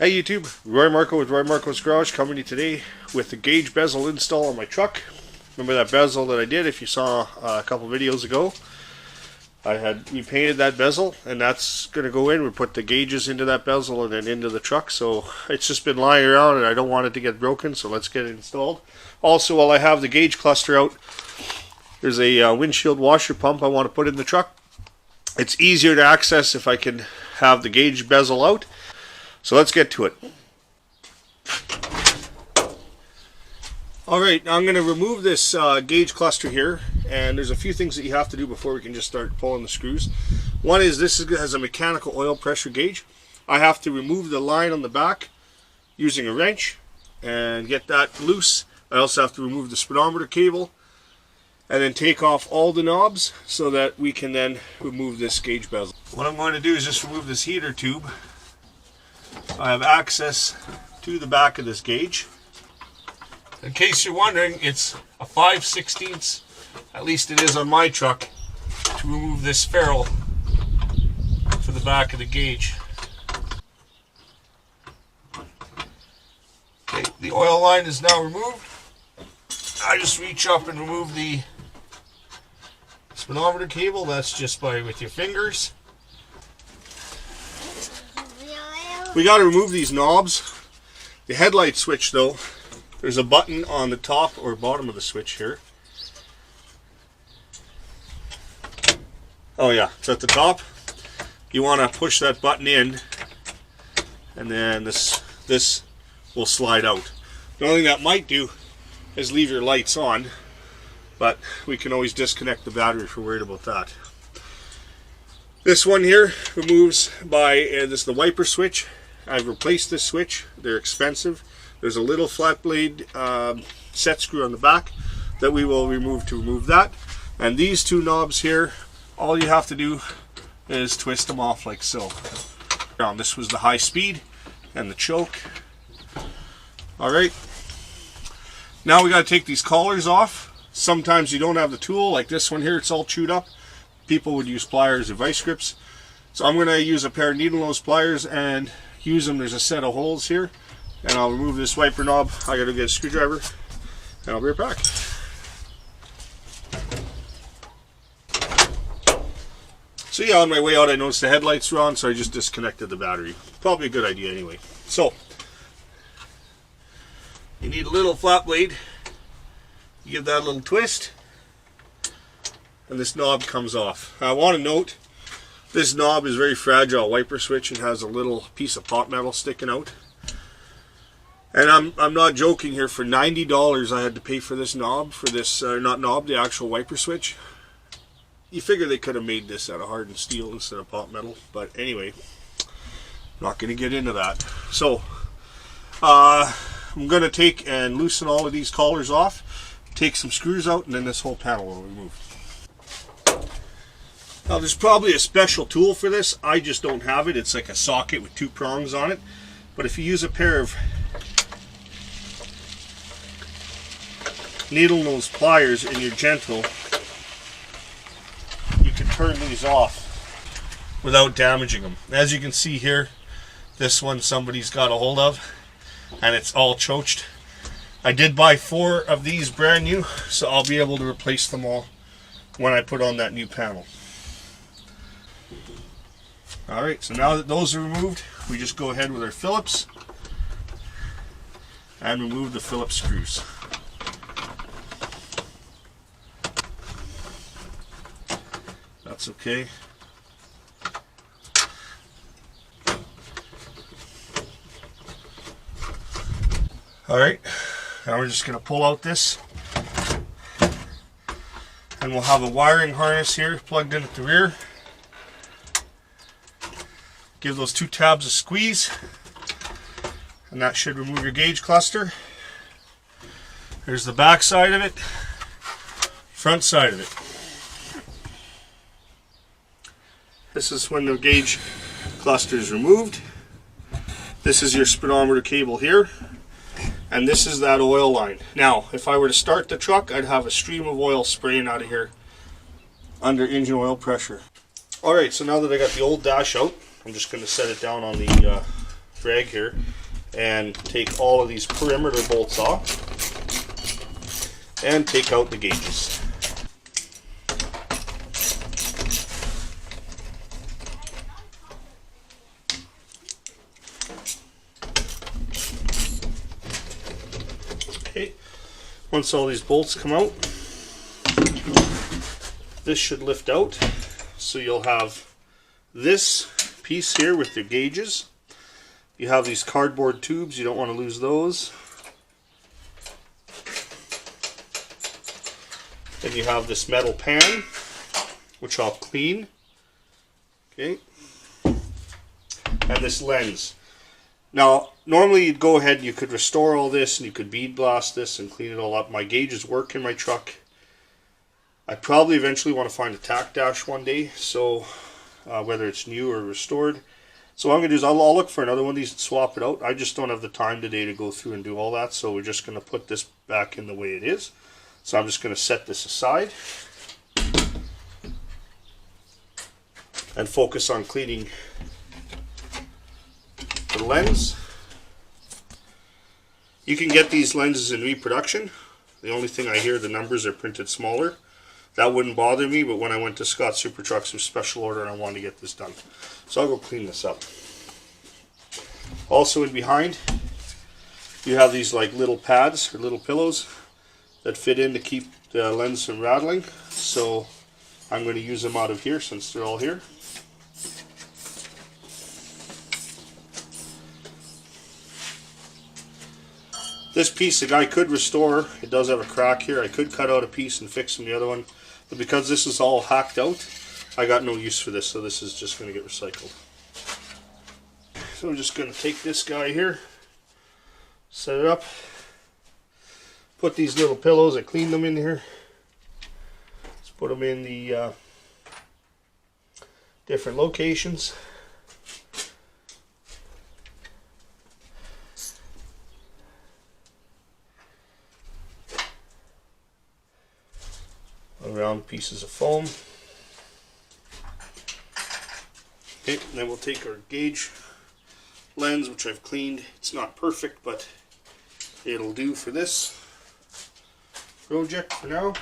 Hey YouTube, Marko with Marko's Garage coming to you today with the gauge bezel install on my truck. Remember that bezel that I did if you saw a couple videos ago? I had repainted that bezel and that's going to go in. We put the gauges into that bezel and then into the truck. So it's just been lying around and I don't want it to get broken, so let's get it installed. Also, while I have the gauge cluster out, there's a windshield washer pump I want to put in the truck. It's easier to access if I can have the gauge bezel out. So let's get to it. Alright, I'm going to remove this gauge cluster here, and there's a few things that you have to do before we can just start pulling the screws. One is this has a mechanical oil pressure gauge. I have to remove the line on the back using a wrench and get that loose. I also have to remove the speedometer cable and then take off all the knobs so that we can then remove this gauge bezel. What I'm going to do is just remove this heater tube. I have access to the back of this gauge. In case you're wondering, it's a 5/16, at least it is on my truck, to remove this ferrule for the back of the gauge. Okay, the oil line is now removed. I just reach up and remove the speedometer cable. That's just with your fingers. We got to remove these knobs. The headlight switch though, there's a button on the top or bottom of the switch here. Oh yeah, it's at the top. You want to push that button in and then this will slide out. The only thing that might do is leave your lights on, but we can always disconnect the battery if we're worried about that. This one here removes by this is the wiper switch. I've replaced this switch. They're expensive. There's a little flat blade set screw on the back that we will remove to remove that. And these two knobs here, all you have to do is twist them off like so. This was the high speed and the choke. Alright. Now we got to take these collars off. Sometimes you don't have the tool, like this one here, it's all chewed up. People would use pliers or vice grips. So I'm going to use a pair of needle nose pliers and use them. There's a set of holes here, and I'll remove this wiper knob. I got to get a screwdriver, and I'll be right back. So yeah, on my way out I noticed the headlights were on, so I just disconnected the battery. Probably a good idea anyway. So you need a little flat blade. You give that a little twist, and this knob comes off. I want to note, this knob is very fragile wiper switch. It has a little piece of pot metal sticking out. And I'm not joking here, for $90 I had to pay for this knob, for this, not knob, the actual wiper switch. You figure they could have made this out of hardened steel instead of pot metal, but anyway, not going to get into that. So, I'm going to take and loosen all of these collars off, take some screws out, and then this whole panel will remove. Now there's probably a special tool for this. I just don't have it. It's like a socket with two prongs on it. But if you use a pair of needle nose pliers and you're gentle, you can turn these off without damaging them. As you can see here, this one somebody's got a hold of and it's all choached. I did buy 4 of these brand new, so I'll be able to replace them all when I put on that new panel. Alright, so now that those are removed, we just go ahead with our Phillips and remove the Phillips screws. That's okay. Alright, now we're just going to pull out this, and we'll have a wiring harness here plugged in at the rear. Give those 2 tabs a squeeze, and that should remove your gauge cluster. There's the back side of it, front side of it. This is when the gauge cluster is removed. This is your speedometer cable here, and this is that oil line. Now, if I were to start the truck, I'd have a stream of oil spraying out of here under engine oil pressure. Alright, so now that I got the old dash out, I'm just going to set it down on the drag here and take all of these perimeter bolts off and take out the gauges. Okay, once all these bolts come out, this should lift out, so you'll have this piece here with the gauges. You have these cardboard tubes, you don't want to lose those. Then you have this metal pan, which I'll clean. Okay. And this lens. Now, normally you'd go ahead and you could restore all this and you could bead blast this and clean it all up. My gauges work in my truck. I probably eventually want to find a tack dash one day, so whether it's new or restored. So what I'm going to do is I'll look for another one of these and swap it out. I just don't have the time today to go through and do all that, so we're just going to put this back in the way it is. So I'm just going to set this aside and focus on cleaning the lens. You can get these lenses in reproduction. The only thing I hear, the numbers are printed smaller. That wouldn't bother me, but when I went to Scott Super Trucks, it was special order and I wanted to get this done. So I'll go clean this up. Also in behind, you have these like little pads or little pillows that fit in to keep the lens from rattling. So I'm going to use them out of here since they're all here. This piece the guy could restore. It does have a crack here. I could cut out a piece and fix the other one. But because this is all hacked out, I got no use for this, so this is just going to get recycled. So I'm just going to take this guy here, set it up, put these little pillows, I cleaned them in here. Let's put them in the different locations. Round pieces of foam. Okay, then we'll take our gauge lens, which I've cleaned. It's not perfect, but it'll do for this project for now.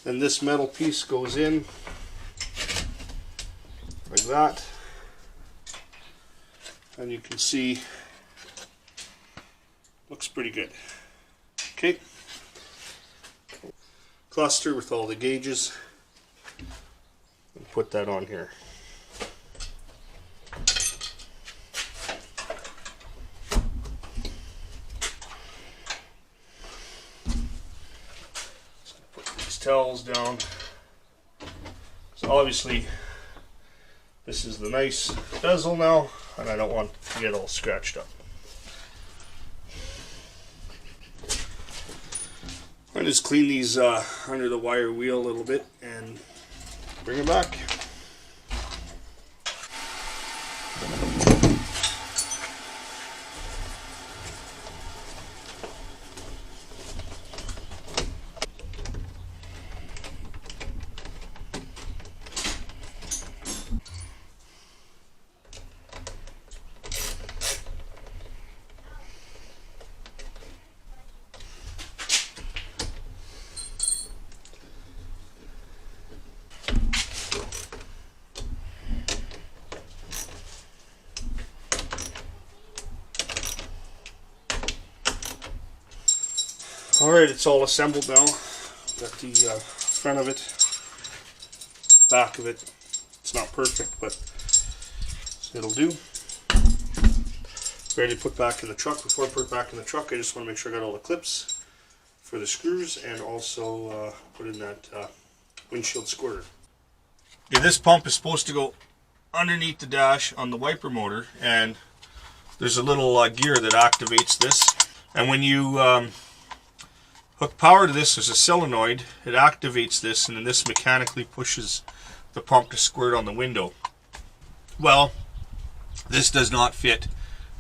Then this metal piece goes in like that, and you can see looks pretty good. Okay, cluster with all the gauges, and put that on here. So put these towels down. So obviously this is the nice bezel now, and I don't want to get all scratched up. I just clean these under the wire wheel a little bit and bring it back. Alright, it's all assembled now. Got the front of it, back of it. It's not perfect, but it'll do. Ready to put back in the truck. Before I put it back in the truck, I just want to make sure I got all the clips for the screws and also put in that windshield squirter. Okay, this pump is supposed to go underneath the dash on the wiper motor, and there's a little gear that activates this. And when you hook power to this, there's a solenoid. It activates this, and then this mechanically pushes the pump to squirt on the window. Well, this does not fit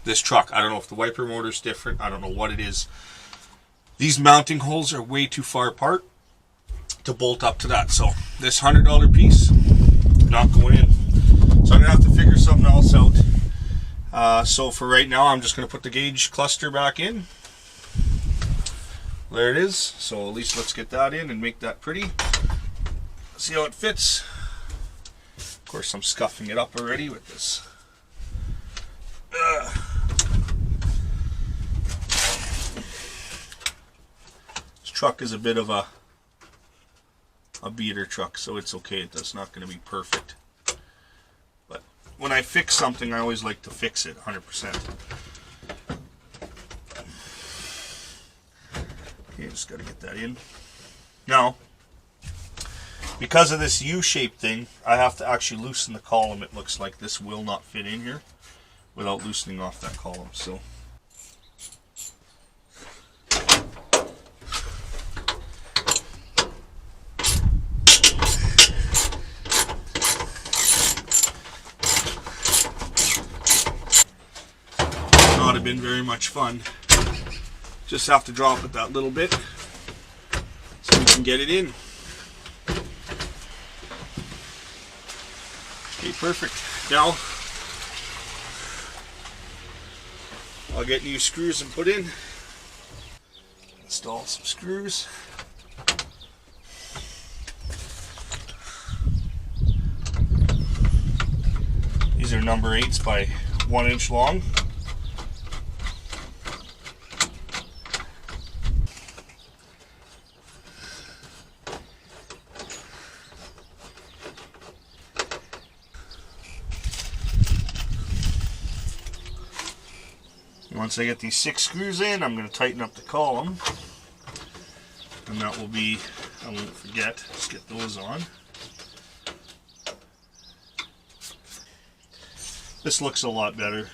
this truck. I don't know if the wiper motor is different. I don't know what it is. These mounting holes are way too far apart to bolt up to that. So this $100 piece, not going in. So I'm gonna have to figure something else out. So for right now, I'm just gonna put the gauge cluster back in. There it is. So at least let's get that in and make that pretty. See how it fits. Of course, I'm scuffing it up already with this. This truck is a bit of a beater truck, so it's okay. That's not going to be perfect. But when I fix something, I always like to fix it 100%. Okay, just got to get that in. Now, because of this U-shaped thing, I have to actually loosen the column. It looks like this will not fit in here without loosening off that column. So not have been very much fun. Just have to drop it that little bit so we can get it in. Okay, perfect. Now I'll get new screws and put in. Install some screws. These are number 8s by 1 inch long. Once I get these 6 screws in, I'm going to tighten up the column, and that will be, I won't forget, let's get those on. This looks a lot better.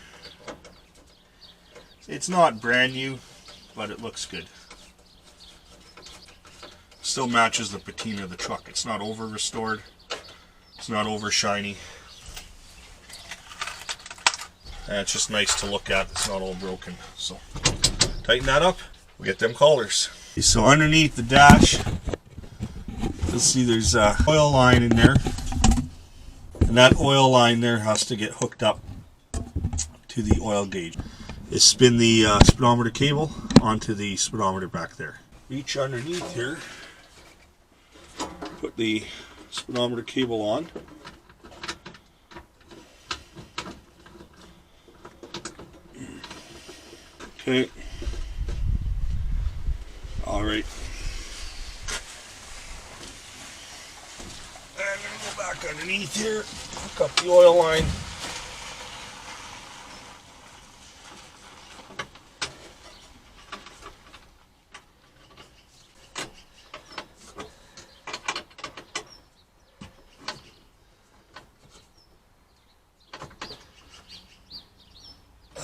It's not brand new, but it looks good. Still matches the patina of the truck. It's not over restored, it's not over shiny. And it's just nice to look at. It's not all broken. So tighten that up. We'll get them collars. So underneath the dash, you'll see there's a oil line in there, and that oil line there has to get hooked up to the oil gauge. You spin the speedometer cable onto the speedometer back there. Reach underneath here, put the speedometer cable on. Okay. All right. And I'm going to go back underneath here, hook up the oil line.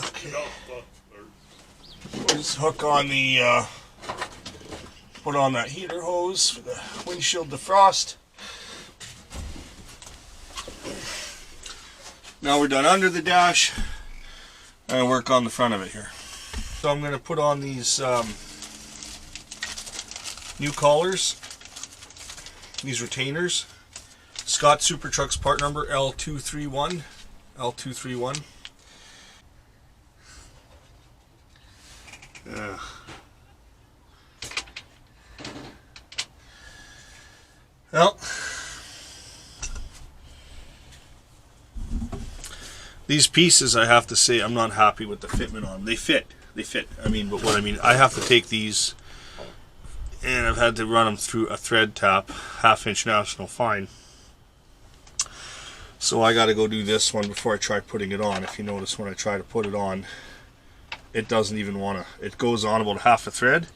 Okay. Just hook on the, put on that heater hose for the windshield defrost. Now we're done under the dash, and work on the front of it here. So I'm going to put on these new collars, these retainers. Scott Super Trucks part number L231. L231. Well, these pieces, I have to say, I'm not happy with the fitment on them. They fit. I mean, but what I mean, I have to take these, and I've had to run them through a thread tap, 1/2 inch National Fine. So I got to go do this one before I try putting it on. If you notice, when I try to put it on, it doesn't even want to. It goes on about 1/2 a thread,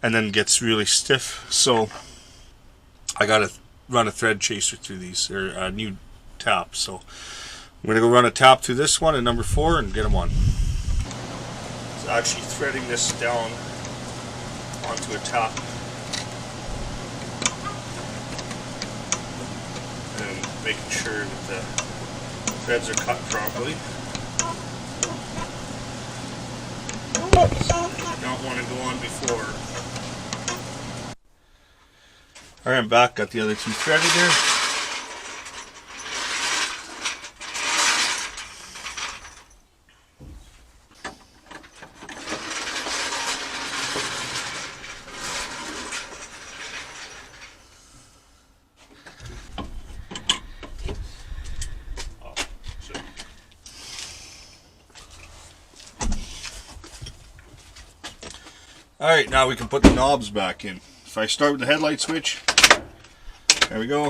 and then gets really stiff. So I got to run a thread chaser through these, or a new tap. So I'm going to go run a tap through this one and number 4 and get them on. So actually threading this down onto a tap and making sure that the threads are cut properly. Don't want to go on before. Alright, I'm back, got the other two threaded there. Alright, now we can put the knobs back in. If I start with the headlight switch, there we go.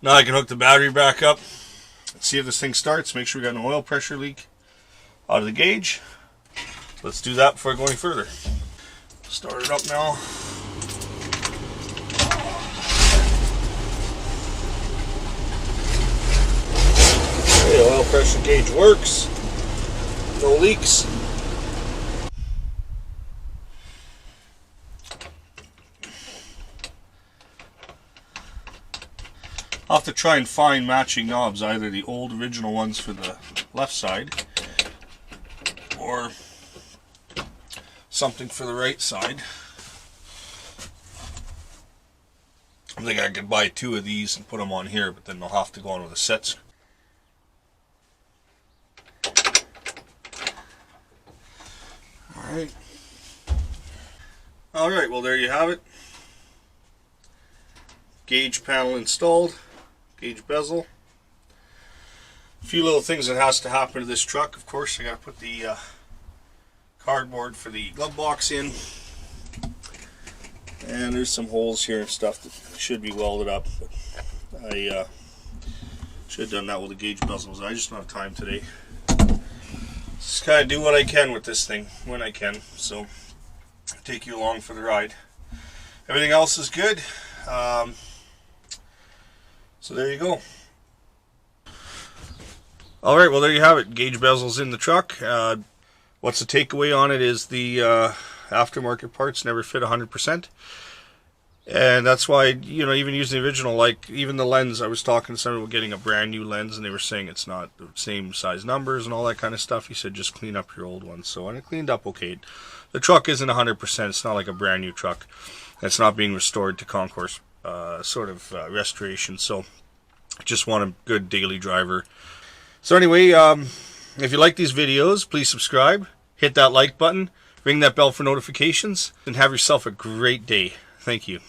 Now I can hook the battery back up. Let's see if this thing starts. Make sure we got no oil pressure leak out of the gauge. Let's do that before going further. Start it up now. The oil pressure gauge works. No leaks. I'll have to try and find matching knobs, either the old original ones for the left side or something for the right side. I think I could buy 2 of these and put them on here, but then they'll have to go on with a set. Alright, well there you have it. Gauge panel installed. Gauge bezel. A few little things that has to happen to this truck. Of course, I got to put the cardboard for the glove box in, and there's some holes here and stuff that should be welded up, but I should have done that with the gauge bezels. I just don't have time today. Just kind of do what I can with this thing when I can, so I'll take you along for the ride. Everything else is good. So there you go. Alright, well there you have it. Gauge bezels in the truck. What's the takeaway on it is the aftermarket parts never fit 100%. And that's why, you know, even using the original, like even the lens, I was talking to somebody about getting a brand new lens and they were saying it's not the same size numbers and all that kind of stuff. He said just clean up your old ones. So, and it cleaned up okay. The truck isn't 100%. It's not like a brand new truck. It's not being restored to concourse sort of restoration, so just want a good daily driver. So anyway, if you like these videos, please subscribe, hit that like button, ring that bell for notifications, and have yourself a great day. Thank you.